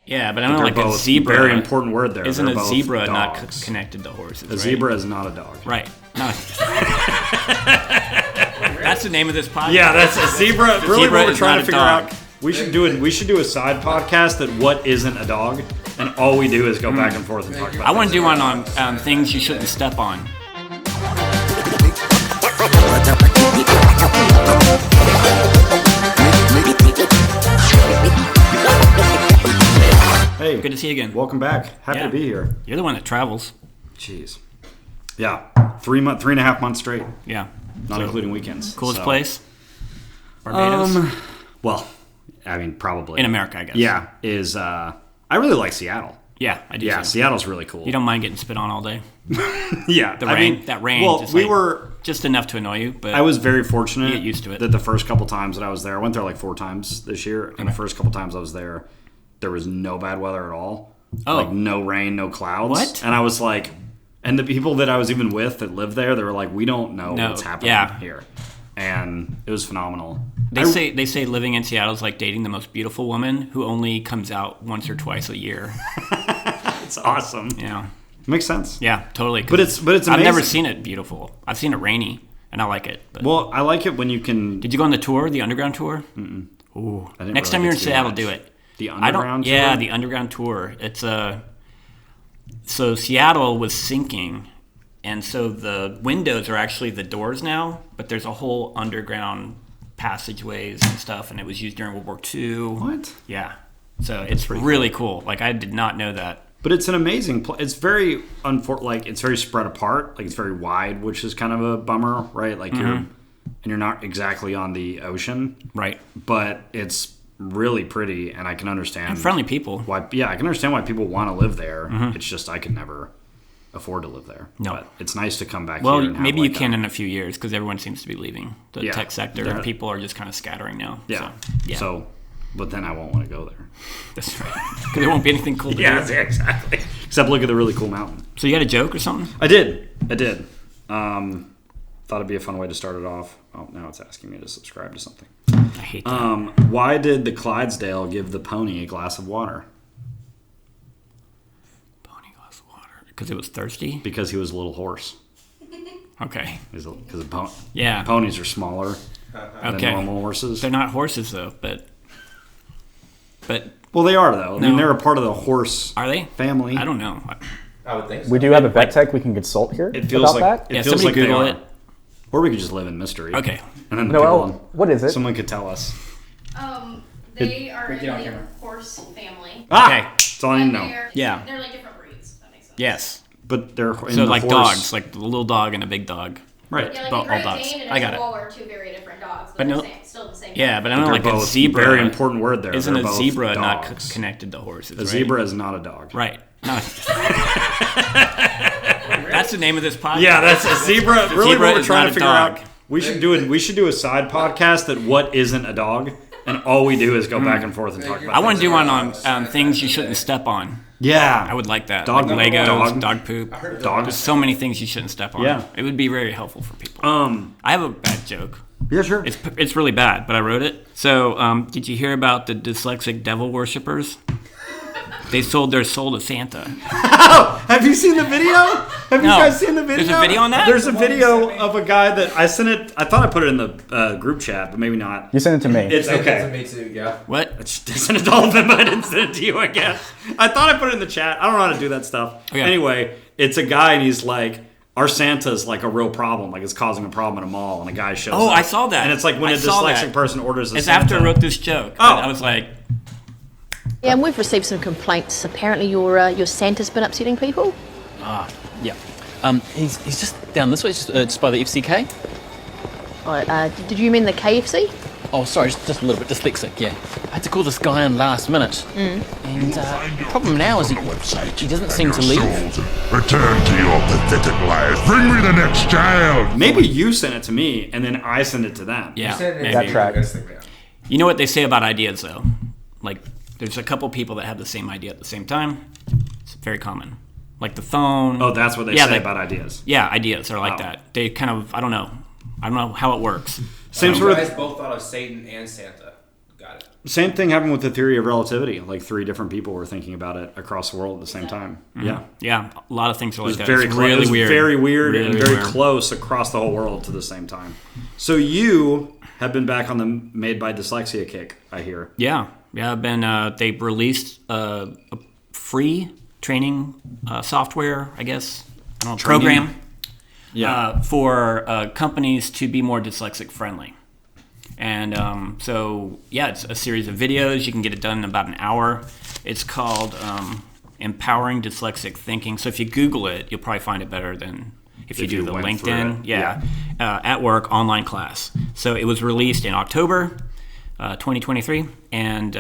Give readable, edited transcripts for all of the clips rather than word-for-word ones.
Yeah, but I don't know, like a zebra. Very important word there. Isn't They're a zebra both not dogs. connected to horses? A zebra is not a dog. Right. No. That's the name of this podcast. Yeah, that's a zebra. Really, Zebra what we're is trying not to a figure dog. out. We should do a side podcast that what isn't a dog, and all we do is go back and forth and talk about. I want to do one on things you shouldn't step on. Hey, Good to see you again. welcome back. Happy to be here. You're the one that travels. Jeez. Yeah, 3.5 months straight, Yeah. not including weekends. Coolest So, place? Barbados? Well, I mean, probably In America, I guess. Yeah, I really like Seattle. Yeah, I do. Yeah, too. Seattle's really cool. You don't mind getting spit on all day? Yeah, The rain, that rain. Well, just we like, were. just enough to annoy you, but I was very fortunate. You get used to it. That the first couple times that I was there, I went there like 4 times this year, and the first couple times I was there, there was no bad weather at all. Oh. Like no rain, no clouds. What? And I was like, and the people that I was even with that lived there, they were like, we don't know what's happening here, and it was phenomenal. They say living in Seattle is like dating the most beautiful woman who only comes out once or twice a year. It's awesome. Yeah. Makes sense. Yeah, totally. But it's amazing. I've never seen it beautiful. I've seen it rainy, and I like it. But Well, I like it when you can. did you go on the tour, the underground tour? Mm-mm. Ooh. I didn't Next really time you're in get to do Seattle, much. do it. The underground tour? Yeah, the underground tour. It's so Seattle was sinking, and so the windows are actually the doors now, but there's a whole underground passageways and stuff, and it was used during World War II. What? Yeah. So it's really cool. Like, I did not know that. But it's an amazing place. It's very it's very spread apart. Like it's very wide, which is kind of a bummer, right? Like you're not exactly on the ocean, Right. but it's really pretty, and I can understand And friendly people. why. Yeah, I can understand why people want to live there. It's just I could never afford to live there. No. But it's nice to come back. Well, here and have maybe like you can in a few years because everyone seems to be leaving the Yeah. tech sector, Yeah. and people are just kind of scattering now. Yeah. So, So, but then I won't want to go there. that's right. Because there won't be anything cool to Yeah, do. exactly. Except look at the really cool mountain. So you got a joke or something? I did. Thought it'd be a fun way to start it off. Oh, now it's asking me to subscribe to something. I hate that. Why did the Clydesdale give the pony a glass of water? Pony glass of water. Because it was thirsty? Because he was a little horse. Okay. Because Yeah. ponies are smaller than Okay. normal horses. They're not horses, though, but Well, they are, though. I mean, No. they're a part of the horse are they? family. I don't know. I would think so. We do have a vet tech we can consult here It feels about like that. Yeah, it feels somebody like they Google are. it. Or we could just live in mystery. Okay. And then the Noel, people, what is it? someone could tell us. They are in Get on the camera. horse family. Ah, Okay. that's all I need to know. Yeah. They're like different breeds. That makes sense. Yes. But they're in So the like horse. dogs, like the little dog and a big dog. Right. Yeah, like All a Great dogs. Dane and I a got it. Chihuahua are two very different dogs, But but no- still the same. Yeah, but I don't know, They're like a both zebra. very important word there. Isn't They're a both zebra dogs. not connected to horses? A right? zebra is not a dog. Right. No. That's the name of this podcast. Yeah, that's a zebra. Really, Zebra what we're is trying not to a figure dog. out. We should do a side podcast that what isn't a dog, and all we do is go back and forth and talk about. I want to things. do one on things you shouldn't step on. Yeah, I would like that. Dog- like Legos, dog- dog poop. Dogs. There's so many things you shouldn't step on. Yeah. It would be very helpful for people. I have a bad joke. Yeah, sure. It's really bad, but I wrote it. So, did you hear about the dyslexic devil worshippers? They sold their soul to Santa. Have you seen the video? Have you No. guys seen the video? There's a video on that? There's a video of a guy that I sent it. I thought I put it in the group chat, but maybe not. You sent it to me. It's okay. Me too, yeah. What? I sent it to all of them, but I didn't send it to you, I guess. I thought I put it in the chat. I don't know how to do that stuff. Okay. Anyway, it's a guy, and he's like, our Santa's like a real problem. Like, it's causing a problem in a mall, and a guy shows Oh, up. I saw that. And it's like when I a saw dyslexic that. person orders a It's Santa. after I wrote this joke. Oh. I was like, Yeah, and we've received some complaints. Apparently, your Santa's been upsetting people. Yeah. He's just down this way, just by the FCK. Did you mean the KFC? Oh, sorry, just a little bit dyslexic, yeah. I had to call this guy in last minute. And the problem now is he doesn't seem to leave. Return to your pathetic life. Bring me the next child. Maybe you sent it to me, and then I sent it to them. yeah. That That tracks. You know what they say about ideas, though? Like, there's a couple people that have the same idea at the same time. It's very common. Like the phone. Oh, that's what they say about ideas. Yeah, ideas are like Oh. that. They kind of, I don't know how it works. Same You sort guys of. both thought of Satan and Santa. got it. Same thing happened with the theory of relativity. Like 3 different people were thinking about it across the world at the same time. Yeah. Yeah, a lot of things are It was like that. very It's close. really weird. Very weird Really and very weird. close across the whole world to the same time. So you have been back on the Made by Dyslexia kick, I hear. Yeah. I've been. They've released a free training software, I guess. I don't know, program. Yeah. For companies to be more dyslexic friendly. And it's a series of videos. You can get it done in about an hour. It's called Empowering Dyslexic Thinking. So if you Google it, you'll probably find it better than if you do the went through LinkedIn. it. Yeah. At work, online class. So it was released in October 2023. And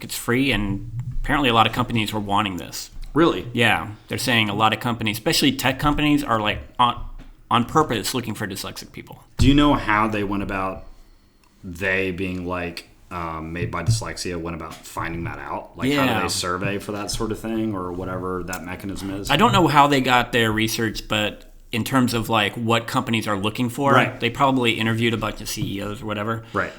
it's free. And apparently a lot of companies were wanting this. Really? Yeah. They're saying a lot of companies, especially tech companies, are like on purpose looking for dyslexic people. Do you know how they went about, they being like Made by Dyslexia, went about finding that out? Like, how do they survey for that sort of thing, or whatever that mechanism is? I don't know how they got their research, but in terms of like what companies are looking for, Right. they probably interviewed a bunch of CEOs or whatever. Right.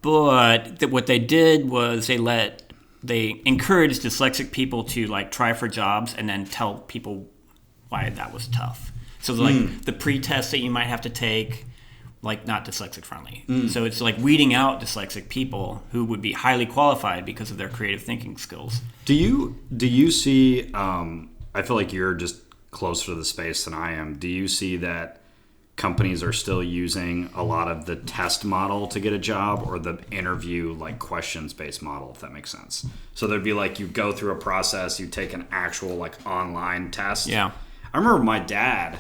But what they did was they encouraged dyslexic people to like try for jobs and then tell people why that was tough. So like the pre-test that you might have to take, like not dyslexic friendly. So it's like weeding out dyslexic people who would be highly qualified because of their creative thinking skills. Do you see? I feel like you're just closer to the space than I am. Do you see that companies are still using a lot of the test model to get a job, or the interview like questions based model, if that makes sense? So there'd be like, you go through a process, you take an actual like online test. Yeah. I remember my dad,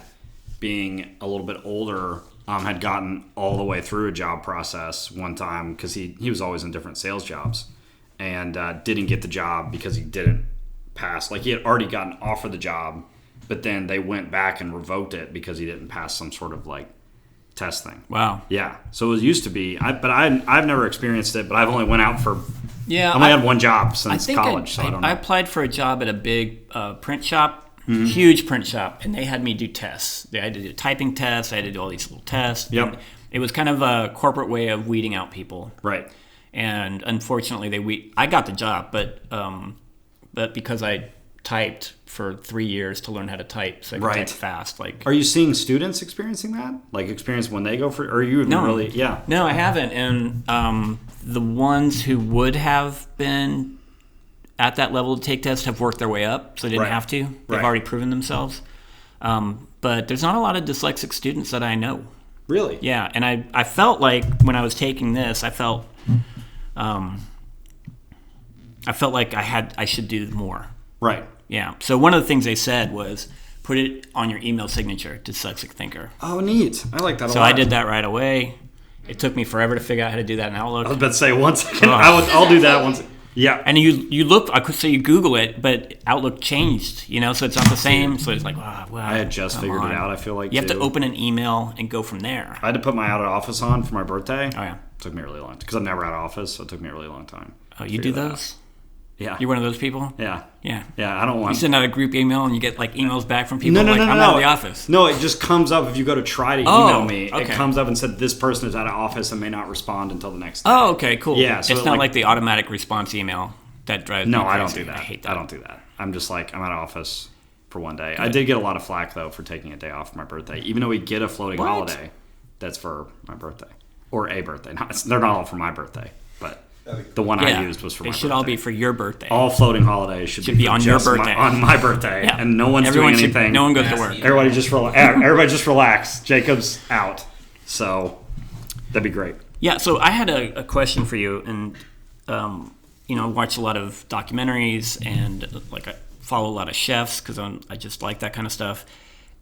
being a little bit older, had gotten all the way through a job process one time, because he was always in different sales jobs, and didn't get the job because he didn't pass. Like, he had already gotten offered the job, but then they went back and revoked it because he didn't pass some sort of like test thing. Wow. Yeah. So it used to be, I've never experienced it, but I've only went out for. Yeah. I only had one job since college, so I don't know. I applied for a job at a big print shop. Huge print shop, and they had me do tests. They had to do typing tests. I had to do all these little tests. Yep. And it was kind of a corporate way of weeding out people. Right. And unfortunately, I got the job, but because I typed for 3 years to learn how to type, so I could type fast. Like, are you seeing students experiencing that? Like, experience when they go for? Or are you really? Yeah. No, I haven't. And the ones who would have been at that level to take tests have worked their way up, so they didn't have to. They've already proven themselves. But there's not a lot of dyslexic students that I know. Really? Yeah, and I felt like when I was taking this, I felt like I should do more. Right. Yeah. So one of the things they said was put it on your email signature, Dyslexic Thinker. Oh, neat. I like that a lot. So I did that right away. It took me forever to figure out how to do that in Outlook. I was about to say, one second. I'll do that once. Yeah. And you look, I could say you Google it, but Outlook changed, so it's not the same. So it's like, wow. I had just figured it out, I feel like. You have to open an email and go from there. I had to put my out of office on for my birthday. Oh, yeah. It took me a really long time, because I'm never out of office, so it took me a really long time. Oh, you do those? Yeah. You're one of those people? Yeah. Yeah. Yeah, I don't want... You send out a group email and you get like emails back from people No, I'm out of the office. No, it just comes up if you go to try to email me. Okay. It comes up and said this person is out of office and may not respond until the next day. Oh, okay, cool. Yeah, so it's not like the automatic response email that drives me No, crazy. I don't do that. I hate that. I don't do that. I'm just like, I'm out of office for one day. I did get a lot of flack, though, for taking a day off for my birthday. Even though we get a floating holiday, that's for my birthday. Or a birthday. They're not all for my birthday, but the one I used was for my birthday. They should all be for your birthday. All floating holidays should be on your birthday. on my birthday, Yeah. and no one's doing anything. No one goes to work. Everybody just relax. Jacob's out, so that'd be great. Yeah, so I had a question for you, and watch a lot of documentaries, and like I follow a lot of chefs because I just like that kind of stuff.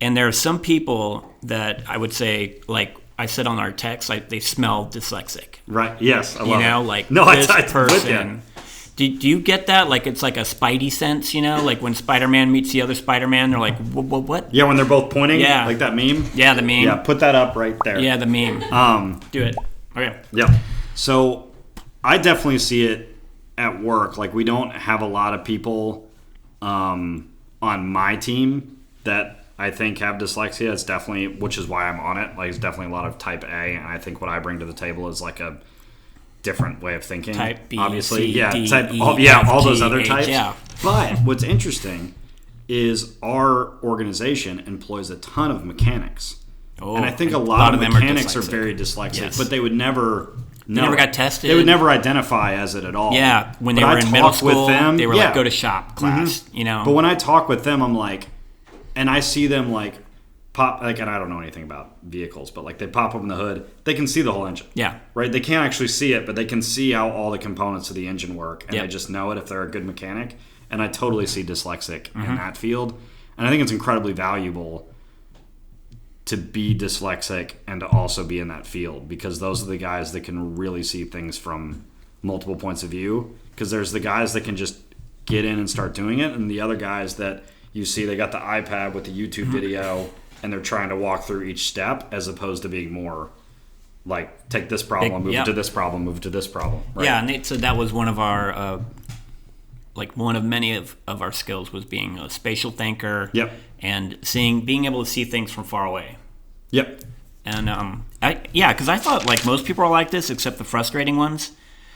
And there are some people that I would say, like I said on our text, like they smell dyslexic. Right. Yes. I love it. Like no, this I person. Do you get that? Like it's like a spidey sense, Like when Spider-Man meets the other Spider-Man, they're like, what? Yeah, when they're both pointing. Yeah. Like that meme. Yeah, the meme. Yeah, put that up right there. Yeah, the meme. Do it. Okay. Yeah. So I definitely see it at work. Like we don't have a lot of people on my team that I think have dyslexia. It's definitely, which is why I'm on it. Like it's definitely a lot of type A, and I think what I bring to the table is like different way of thinking. Type B, obviously, C, D, type, E, all F, those G, other H, types. yeah. But what's interesting is our organization employs a ton of mechanics. Oh, and I think a lot of them mechanics are dyslexic. very dyslexic, Yes. but they would never know. never it. got tested. They would never identify as it at all. Yeah, when they But were I in middle talk with school, them, they were yeah. like, go to shop class, you know. But when I talk with them, I'm like, and I see them like pop, like, and I don't know anything about vehicles, but like they pop open the hood, they can see the whole engine. Yeah. Right? They can't actually see it, but they can see how all the components of the engine work, and Yep. they just know it if they're a good mechanic. And I totally see dyslexic Mm-hmm. in that field. And I think it's incredibly valuable to be dyslexic and to also be in that field, because those are the guys that can really see things from multiple points of view. Because there's the guys that can just get in and start doing it, and the other guys that you see, they got the iPad with the YouTube video and they're trying to walk through each step, as opposed to being more like, take this problem, move yeah. to this problem, move to this problem. Right? Yeah, and so that was one of our, like one of many of our skills was being a spatial thinker. Yep. And being able to see things from far away. Yep. And because I thought like most people are like this, except the frustrating ones,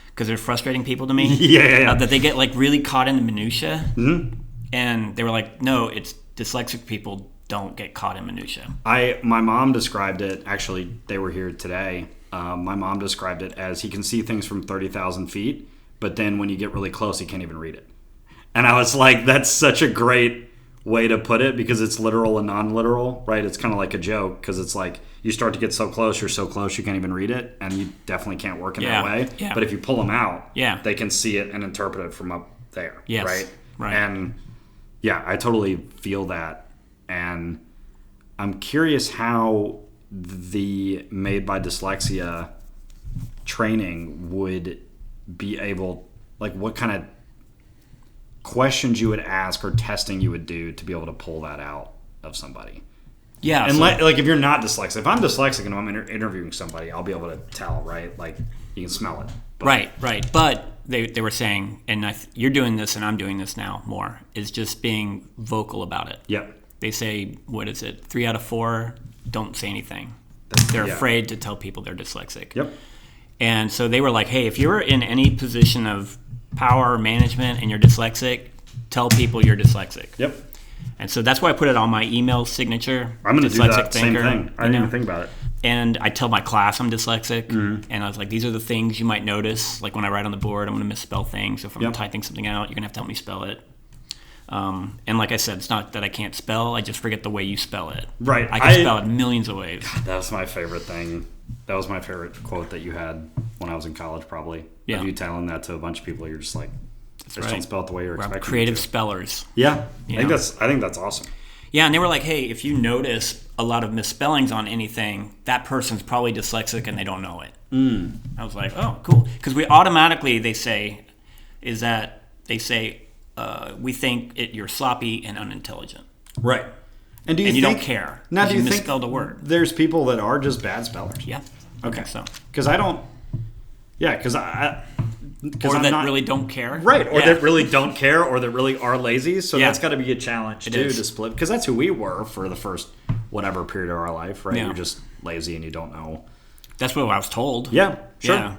because they're frustrating people to me. Yeah. That they get like really caught in the minutia. Mm-hmm. And they were like, no, it's dyslexic people don't get caught in minutia. My mom described it. Actually, they were here today. My mom described it as he can see things from 30,000 feet, but then when you get really close, he can't even read it. And I was like, that's such a great way to put it, because it's literal and non-literal, right? It's kind of like a joke, because it's like you start to get so close, you're so close, you can't even read it, and you definitely can't work in that way. Yeah. But if you pull them out, Yeah. they can see it and interpret it from up there, Yes. right? And yeah, I totally feel that. And I'm curious how the Made by Dyslexia training would be able, like what kind of questions you would ask or testing you would do to be able to pull that out of somebody. Yeah. And so- like if you're not dyslexic, if I'm dyslexic and I'm interviewing somebody, I'll be able to tell, right? Like you can smell it. But, Right. But they were saying, and you're doing this and I'm doing this now more, is just being vocal about it. Yep. They say, what is it, 3 out of 4 don't say anything. They're yeah. afraid to tell people they're dyslexic. Yep. And so they were like, hey, if you're in any position of power or management and you're dyslexic, tell people you're dyslexic. Yep. And so that's why I put it on my email signature. I'm going to do dyslexic that same thing. I you didn't know? even think about it. And I tell my class I'm dyslexic. Mm-hmm. And I was like, these are the things you might notice. Like when I write on the board, I'm going to misspell things. If I'm Yep. typing something out, you're going to have to help me spell it. And like I said, it's not that I can't spell. I just forget the way you spell it. Right. I can spell it millions of ways. That was my favorite thing. That was my favorite quote that you had when I was in college, probably. Yeah. Of you telling that to a bunch of people, you're just like, just right. don't spell it the way you're We're expecting. creative it to. spellers. Yeah. You I know? think that's awesome. Yeah, and they were like, hey, if you notice a lot of misspellings on anything, that person's probably dyslexic and they don't know it. I was like, oh, cool. Because we automatically, we think you're sloppy and unintelligent. Right. And You don't care. Now, 'cause do you you think misspelled a word. there's people that are just bad spellers? Yeah. Okay. So. Because I don't. Yeah, because I. Or I'm that not, really don't care. Right, or Yeah. that really don't care, or that really are lazy. So Yeah. that's got to be a challenge, too, is. to split. Because that's who we were for the first whatever period of our life, right? Yeah. You're just lazy and you don't know. That's what I was told. Yeah, sure.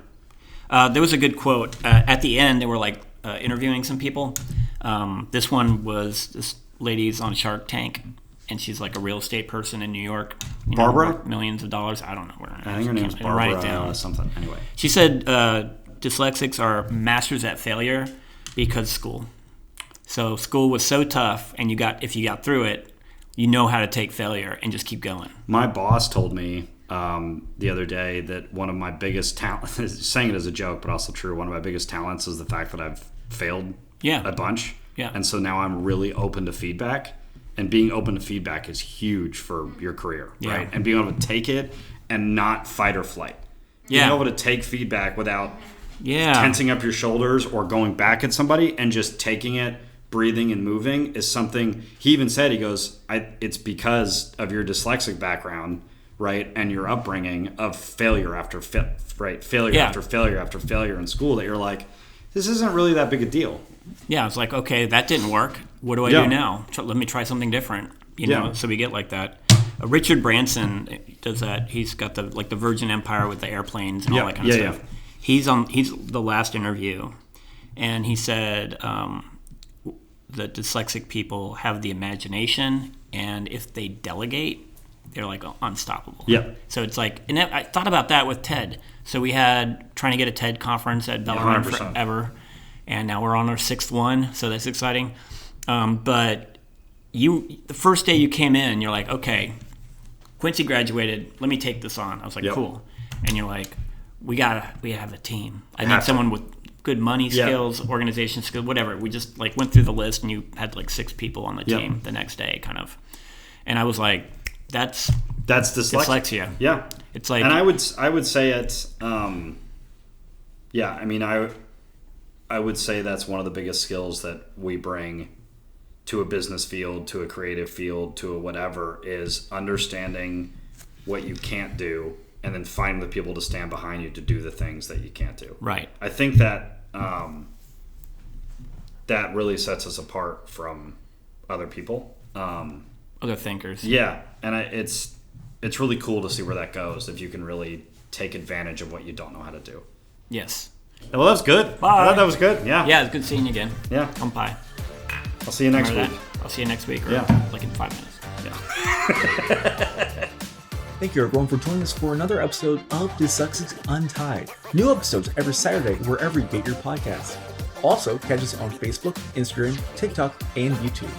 Yeah. There was a good quote. At the end, they were like interviewing some people. This one was this lady's on Shark Tank, and she's like a real estate person in New York. You know, Barbara? worth millions of dollars. I don't know where. I think her name's I'll write it Barbara down. something. Anyway. She said dyslexics are masters at failure because school. So school was so tough, and if you got through it, you know how to take failure and just keep going. My boss told me the other day that one of my biggest talents, saying it as a joke, but also true, one of my biggest talents is the fact that I've failed a bunch. Yeah. And so now I'm really open to feedback. And being open to feedback is huge for your career, right? And being able to take it and not fight or flight. Yeah. Being able to take feedback without Yeah. tensing up your shoulders or going back at somebody and just taking it, breathing and moving is something. He even said, he goes, it's because of your dyslexic background, right, and your upbringing of failure after failure after failure after failure in school, that you're like, this isn't really that big a deal. Yeah, it's like, okay, that didn't work. What do I do now? Let me try something different. You know, so we get like that. Richard Branson does that. He's got the Virgin Empire with the airplanes and all that kind of stuff. He's the last interview, and he said the dyslexic people have the imagination, and if they delegate, they're like unstoppable. Yep. So it's like, and I thought about that with TED. So we had trying to get a TED conference at Bellarmine 100%. forever, and now we're on our 6th one, so that's exciting. But the first day you came in, you're like, okay, Quincy graduated. Let me take this on. I was like, cool. And you're like, we have a team. I need someone with good money skills, organization skills, whatever. We just like went through the list, and you had like 6 people on the team the next day, kind of. And I was like, that's dyslexia. Yeah, it's like, and I would say it's I mean, I would say that's one of the biggest skills that we bring to a business field, to a creative field, to a whatever, is understanding what you can't do and then finding the people to stand behind you to do the things that you can't do. Right. I think that that really sets us apart from other people. Other thinkers. Yeah, and it's really cool to see where that goes, if you can really take advantage of what you don't know how to do. Yes. Well, that was good. Bye. I thought that was good. Yeah. Yeah, it's good seeing you again. Yeah. Come by. I'll see you next Remember week. that. I'll see you next week, or like in 5 minutes. Thank you everyone for joining us for another episode of Dyslexics Untied. New episodes every Saturday wherever you get your podcasts. Also, catch us on Facebook, Instagram, TikTok, and YouTube.